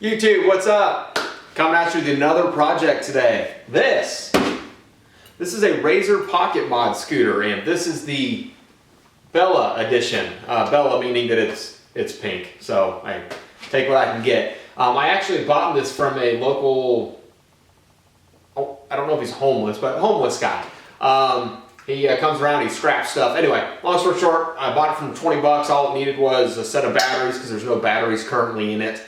YouTube, what's up? Coming at you with another project today. This is a Razor Pocket Mod scooter, and this is the Bella edition. Bella meaning that it's pink, so I take what I can get. I actually bought this from a local, I don't know if he's homeless, but homeless guy. He comes around, he scraps stuff. Anyway, long story short, I bought it for 20 bucks. All it needed was a set of batteries because there's no batteries currently in it.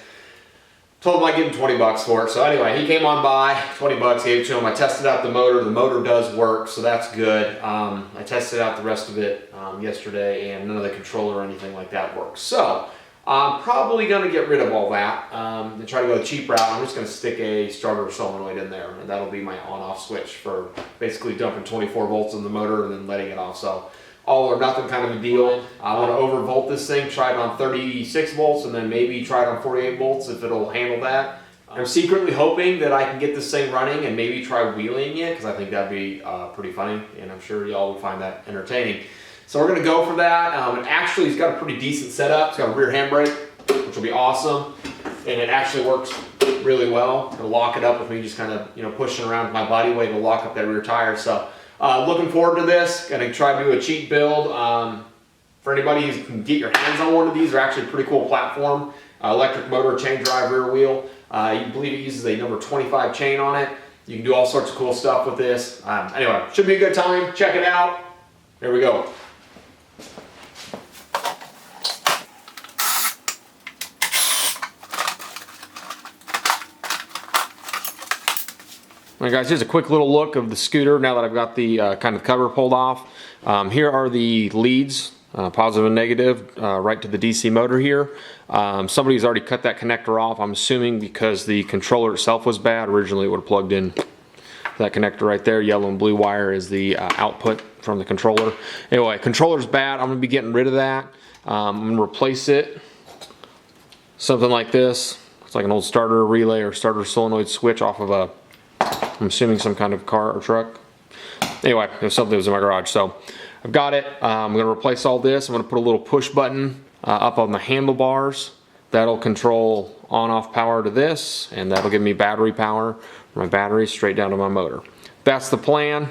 Told him I'd give him 20 bucks for it. So anyway, he came on by, 20 bucks, gave it to him. I tested out the motor. The motor does work, so that's good. I tested out the rest of it yesterday, and none of the controller or anything like that works. So I'm probably going to get rid of all that and try to go the cheap route. I'm just going to stick a starter solenoid in there, and that'll be my on-off switch for basically dumping 24 volts in the motor and then letting it off. So all or nothing kind of a deal. I want to overvolt this thing, try it on 36 volts, and then maybe try it on 48 volts if it'll handle that. I'm secretly hoping that I can get this thing running and maybe try wheeling it, because I think that'd be pretty funny, and I'm sure y'all will find that entertaining. So we're going to go for that. Actually, it's got a pretty decent setup. It's got a rear handbrake, which will be awesome, and it actually works really well. It'll lock it up with me just kind of pushing around with my body weight to lock up that rear tire. So looking forward to this. Going to try to do a cheap build. For anybody who can get your hands on one of these, they're actually a pretty cool platform. Electric motor, chain drive, rear wheel. You believe it uses a number 25 chain on it. You can do all sorts of cool stuff with this. Anyway, should be a good time. Check it out. Here we go. Alright guys, here's a quick little look of the scooter now that I've got the kind of cover pulled off. Here are the leads, positive and negative, right to the DC motor here. Somebody's already cut that connector off, I'm assuming because the controller itself was bad. Originally it would have plugged in that connector right there. Yellow and blue wire is the output from the controller. Anyway, controller's bad. I'm going to be getting rid of that. I'm going to replace it. Something like this. It's like an old starter relay or starter solenoid switch off of a, I'm assuming some kind of car or truck. Anyway, it was something that was in my garage. So I've got it. I'm going to replace all this. I'm going to put a little push button up on the handlebars. That'll control on-off power to this, and that'll give me battery power for my battery straight down to my motor. That's the plan.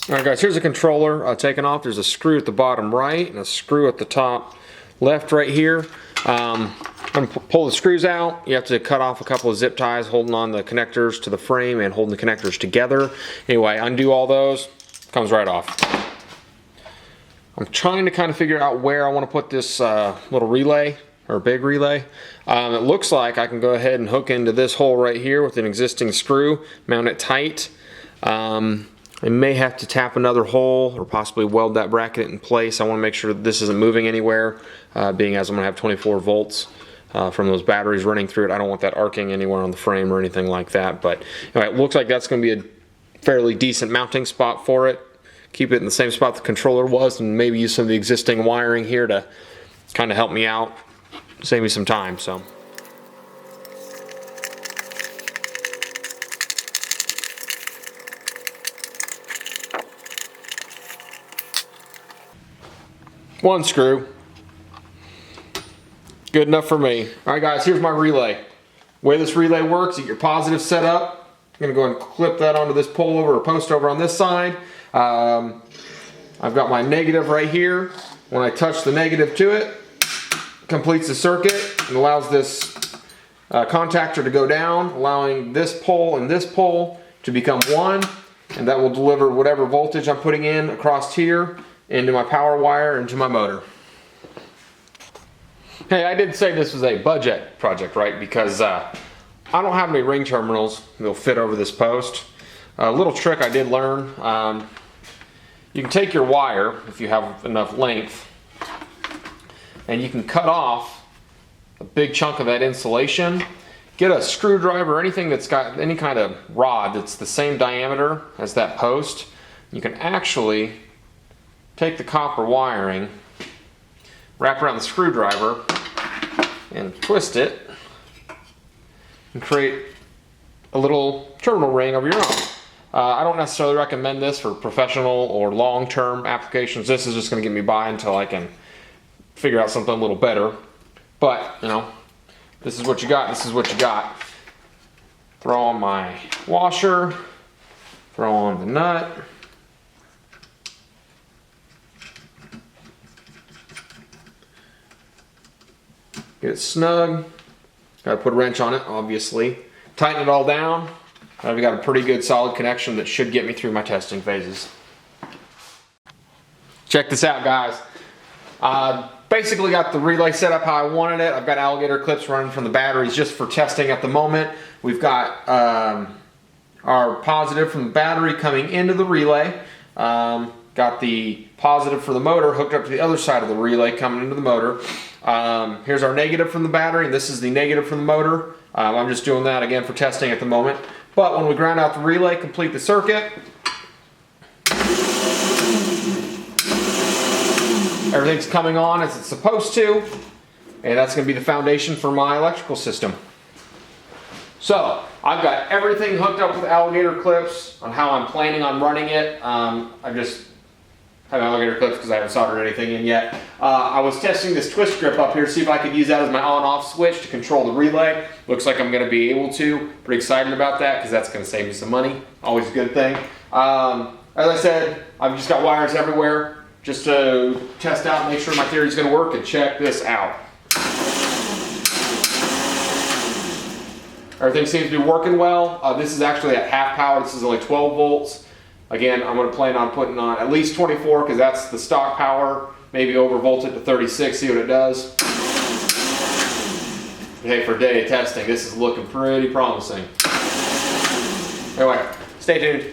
Alright guys, here's a controller taken off. There's a screw at the bottom right and a screw at the top left right here. I'm going to pull the screws out. You have to cut off a couple of zip ties holding on the connectors to the frame and holding the connectors together. Anyway, undo all those. Comes right off. I'm trying to kind of figure out where I want to put this little relay or big relay. It looks like I can go ahead and hook into this hole right here with an existing screw, mount it tight. I may have to tap another hole or possibly weld that bracket in place. I want to make sure that this isn't moving anywhere, being as I'm going to have 24 volts from those batteries running through it. I don't want that arcing anywhere on the frame or anything like that. But anyway, it looks like that's going to be a fairly decent mounting spot for it. Keep it in the same spot the controller was, and maybe use some of the existing wiring here to kind of help me out, save me some time. So. One screw. Good enough for me. Alright guys, here's my relay. The way this relay works, get your positive set up. I'm going to go and clip that onto this pole over or post over on this side. I've got my negative right here. When I touch the negative to it, completes the circuit and allows this contactor to go down, allowing this pole and this pole to become one, and that will deliver whatever voltage I'm putting in across here into my power wire into my motor. Hey, I did say this was a budget project, right? Because I don't have any ring terminals that'll fit over this post. A little trick I did learn. You can take your wire, if you have enough length, and you can cut off a big chunk of that insulation get a screwdriver or anything that's got any kind of rod that's the same diameter as that post. You can actually take the copper wiring, wrap around the screwdriver, and twist it, and create a little terminal ring of your own. I don't necessarily recommend this for professional or long-term applications. This is just going to get me by until I can figure out something a little better. But, you know, this is what you got. This is what you got. Throw on my washer. Throw on the nut. Get it snug. Gotta put a wrench on it, obviously. Tighten it all down. I've got a pretty good solid connection that should get me through my testing phases. Check this out, guys. Basically got the relay set up how I wanted it. I've got alligator clips running from the batteries just for testing at the moment. We've got our positive from the battery coming into the relay. Got the positive for the motor hooked up to the other side of the relay coming into the motor. Here's our negative from the battery, and this is the negative from the motor. I'm just doing that again for testing at the moment. But when we ground out the relay, complete the circuit. Everything's coming on as it's supposed to, and that's going to be the foundation for my electrical system. So, I've got everything hooked up with alligator clips on how I'm planning on running it. I just have alligator clips because I haven't soldered anything in yet. I was testing this twist grip up here, see if I could use that as my on-off switch to control the relay. Looks like I'm going to be able to. Pretty excited about that because that's going to save me some money. Always a good thing. As I said, I've just got wires everywhere just to test out and make sure my theory is going to work, and check this out. Everything seems to be working well. This is actually at half power. This is only 12 volts. Again, I'm going to plan on putting on at least 24 because that's the stock power. Maybe overvolt it to 36, see what it does. But hey, for a day of testing, this is looking pretty promising. Anyway, stay tuned.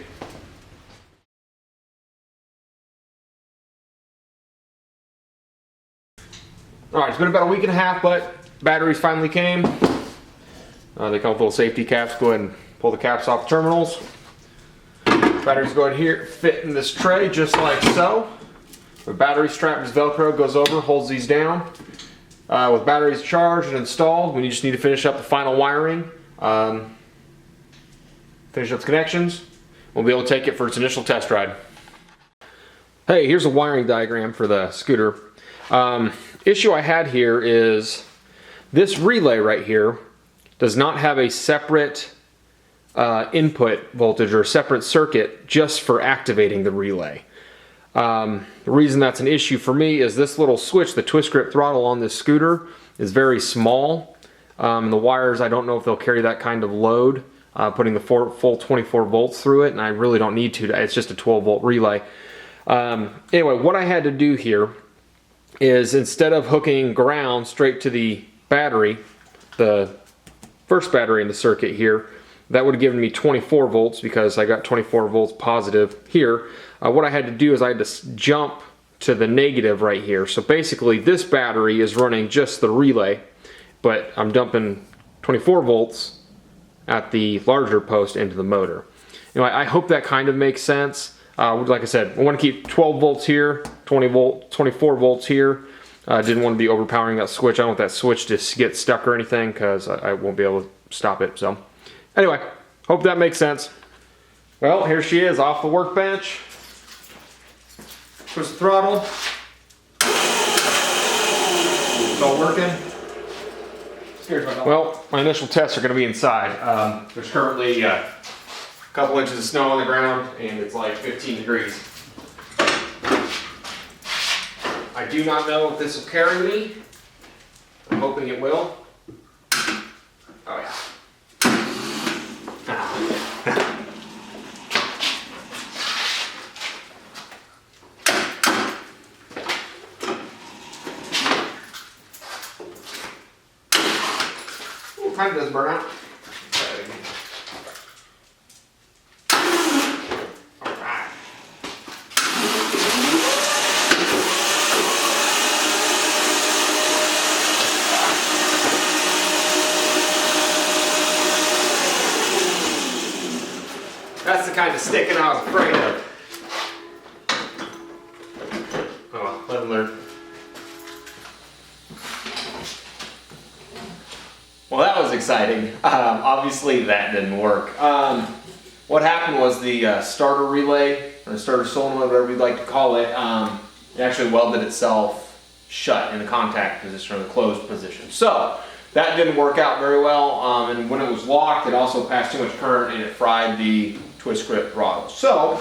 Alright, it's been about a week and a half, but batteries finally came. They come with little safety caps. Go ahead and pull the caps off the terminals. Batteries go in here, fit in this tray just like so. The battery strap is Velcro, goes over, holds these down. With batteries charged and installed, we just need to finish up the final wiring. Finish up the connections. We'll be able to take it for its initial test ride. Hey, here's a wiring diagram for the scooter. Issue I had here is this relay right here does not have a separate input voltage or a separate circuit just for activating the relay. The reason that's an issue for me is this little switch, the twist grip throttle on this scooter, is very small. The wires, I don't know if they'll carry that kind of load, putting the full 24 volts through it, and I really don't need to. It's just a 12 volt relay. Anyway, what I had to do here is, instead of hooking ground straight to the battery, the first battery in the circuit here, that would have given me 24 volts because I got 24 volts positive here. What I had to do is I had to jump to the negative right here. So basically this battery is running just the relay, but I'm dumping 24 volts at the larger post into the motor. Anyway, I hope that kind of makes sense. Like I said, I want to keep 12 volts here, 24 volts here. I didn't want to be overpowering that switch. I don't want that switch to get stuck or anything because I won't be able to stop it. So anyway, hope that makes sense. Well, here she is off the workbench. Twist the throttle. It's all working. Well, my initial tests are going to be inside. There's currently a couple inches of snow on the ground and it's like 15 degrees. I do not know if this will carry me. I'm hoping it will. Oh yeah. Ooh, kind of does burn out. the kind of sticking I was afraid of. Oh, let him learn. Well, that was exciting. Obviously that didn't work. What happened was the starter relay, or the starter solenoid, whatever you'd like to call it, it actually welded itself shut in the contact position, or the closed position. So that didn't work out very well, and when it was locked, it also passed too much current and it fried the twist grip throttle. So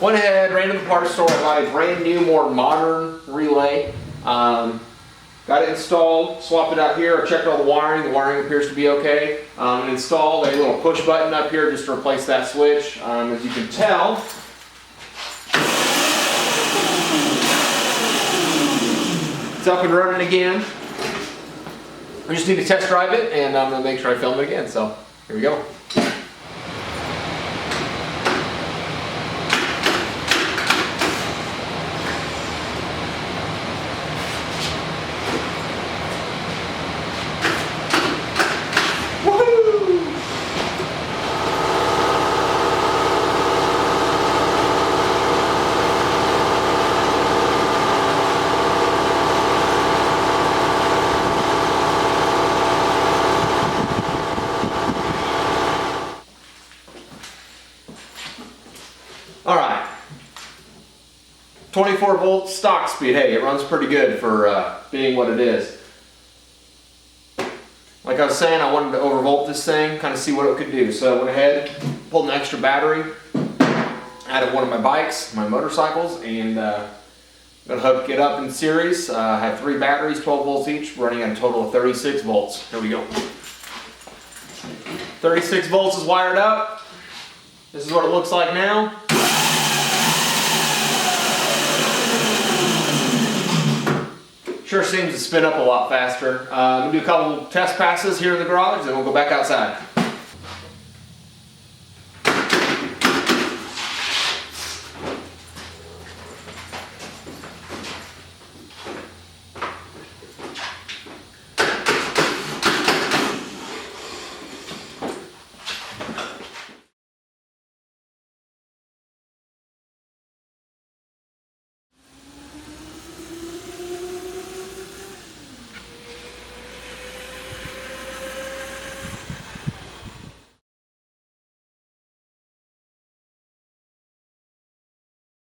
went ahead, ran to the parts store, I bought a brand new, more modern relay. Got it installed, swapped it out here, I checked all the wiring appears to be okay. And installed a little push button up here just to replace that switch. As you can tell, it's up and running again. We just need to test drive it, and I'm going to make sure I film it again, so here we go. All right, 24 volt stock speed. Hey, it runs pretty good for being what it is. Like I was saying, I wanted to overvolt this thing, kind of see what it could do. So I went ahead, pulled an extra battery out of one of my bikes, my motorcycles, and I'm gonna hook it up in series. I have 3 batteries, 12 volts each, running at a total of 36 volts. Here we go. 36 volts is wired up. This is what it looks like now. Sure seems to spin up a lot faster. We'll do a couple test passes here in the garage, then we'll go back outside.